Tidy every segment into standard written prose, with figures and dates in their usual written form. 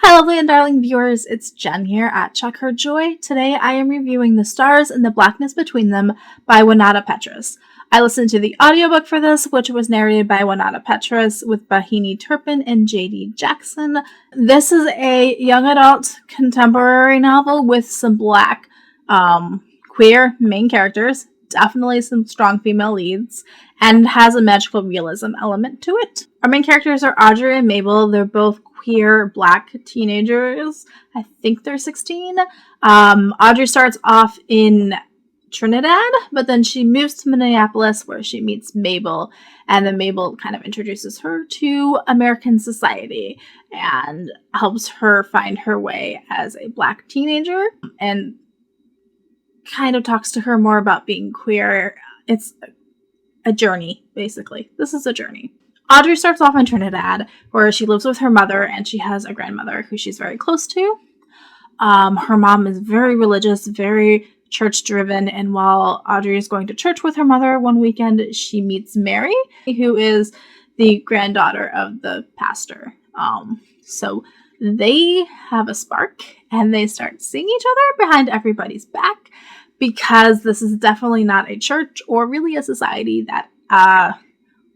Hi, lovely and darling viewers. It's Jen here at Chuck Her Joy. Today I am reviewing The Stars and the Blackness Between Them by Junauda Petrus. I listened to the audiobook for this, which was narrated by Junauda Petrus with Bahni, Turpin, and J.D. Jackson. This is a young adult contemporary novel with some black queer main characters, definitely some strong female leads, and has a magical realism element to it. Our main characters are Audrey and Mabel. They're both queer black teenagers. I think they're 16. Audrey starts off in Trinidad, but then she moves to Minneapolis where she meets Mabel, and then Mabel kind of introduces her to American society and helps her find her way as a black teenager and kind of talks to her more about being queer. It's a journey, basically. This is a journey. Audrey starts off in Trinidad, where she lives with her mother, and she has a grandmother who she's very close to. Her mom is very religious, very church-driven, and while Audrey is going to church with her mother one weekend, she meets Mary, who is the granddaughter of the pastor. So they have a spark, and they start seeing each other behind everybody's back, because this is definitely not a church or really a society that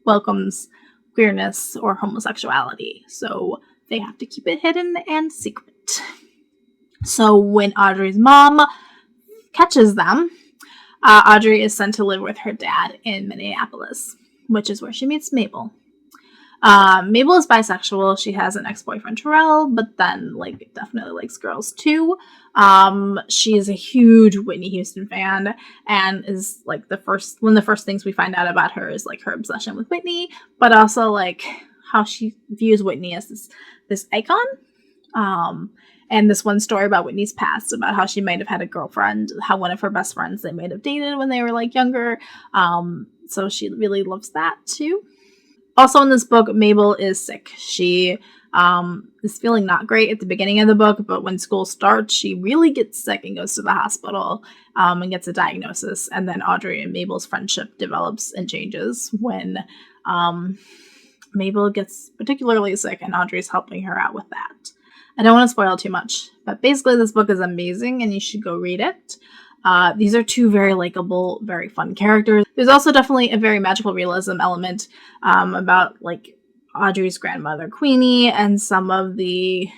welcomes queerness or homosexuality, so they have to keep it hidden and secret. So when Audrey's mom catches them, Audrey is sent to live with her dad in Minneapolis, which is where she meets Mabel. Mabel is bisexual. She has an ex-boyfriend, Terrell, but then definitely likes girls too. She is a huge Whitney Houston fan, and is one of the first things we find out about her is her obsession with Whitney, but also how she views Whitney as this icon. And this one story about Whitney's past, about how she might have had a girlfriend, how one of her best friends they might have dated when they were younger. So she really loves that too. Also in this book, Mabel is sick. She is feeling not great at the beginning of the book, but when school starts, she really gets sick and goes to the hospital and gets a diagnosis. And then Audrey and Mabel's friendship develops and changes when Mabel gets particularly sick, and Audrey's helping her out with that. I don't want to spoil too much, but basically this book is amazing and you should go read it. These are two very likable, very fun characters. There's also definitely a very magical realism element about Audrey's grandmother Queenie and some of the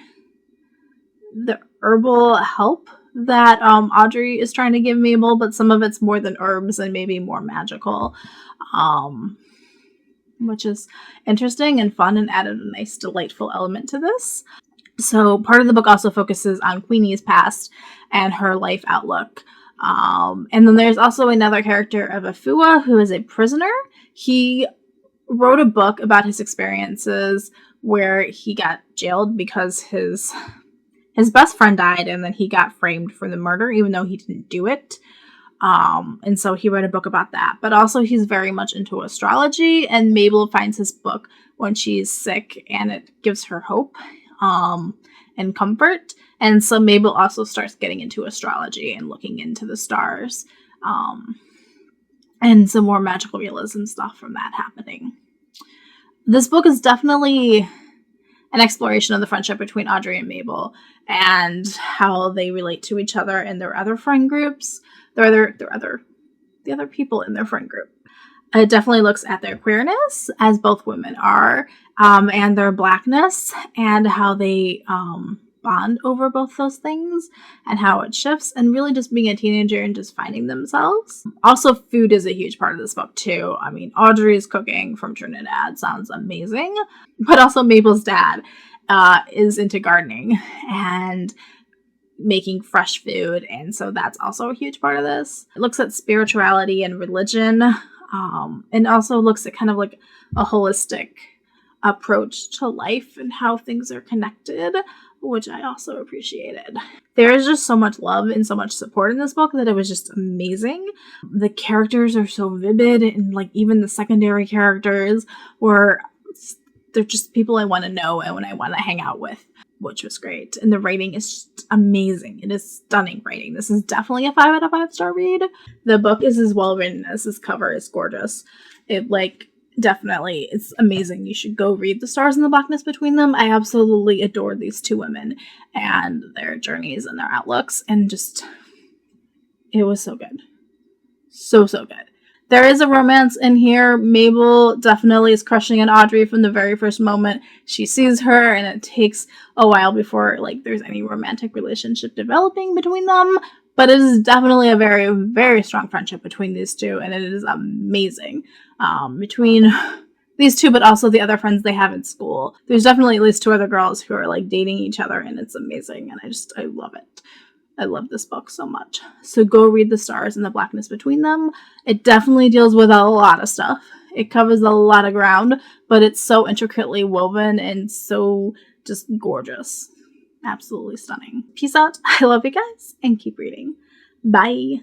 herbal help that Audrey is trying to give Mabel, but some of it's more than herbs and maybe more magical, which is interesting and fun and added a nice, delightful element to this. So part of the book also focuses on Queenie's past and her life outlook. And then there's also another character of Afua, who is a prisoner. He wrote a book about his experiences where he got jailed because his best friend died, and then he got framed for the murder, even though he didn't do it. And so he wrote a book about that. But also he's very much into astrology, and Mabel finds his book when she's sick, and it gives her hope and comfort. And so Mabel also starts getting into astrology and looking into the stars, and some more magical realism stuff from that happening. This book is definitely an exploration of the friendship between Audrey and Mabel and how they relate to each other and their other friend groups, the other people in their friend group. It definitely looks at their queerness, as both women are, and their blackness, and how they bond over both those things, and how it shifts, and really just being a teenager and just finding themselves. Also, food is a huge part of this book too. I mean, Audrey's cooking from Trinidad sounds amazing, but also Mabel's dad is into gardening and making fresh food, and so that's also a huge part of this. It looks at spirituality and religion, and also looks at kind of a holistic approach to life and how things are connected, which I also appreciated. There is just so much love and so much support in this book that it was just amazing. The characters are so vivid, and even the secondary characters they're just people I want to know and I want to hang out with, which was great. And the writing is just amazing. It is stunning writing. This is definitely a 5 out of 5 star read. The book is as well written as this cover is gorgeous. It definitely, it's amazing. You should go read The Stars and the Blackness Between Them. I absolutely adore these two women and their journeys and their outlooks, and just, it was so good. So good. There is a romance in here. Mabel definitely is crushing on Audrey from the very first moment she sees her, and it takes a while before like there's any romantic relationship developing between them. But it is definitely a very, very strong friendship between these two, and it is amazing. Between these two, but also the other friends they have in school. There's definitely at least two other girls who are like dating each other, and it's amazing, and I love it. I love this book so much. So go read The Stars and the Blackness Between Them. It definitely deals with a lot of stuff. It covers a lot of ground, but it's so intricately woven and so just gorgeous. Absolutely stunning. Peace out. I love you guys, and keep reading. Bye.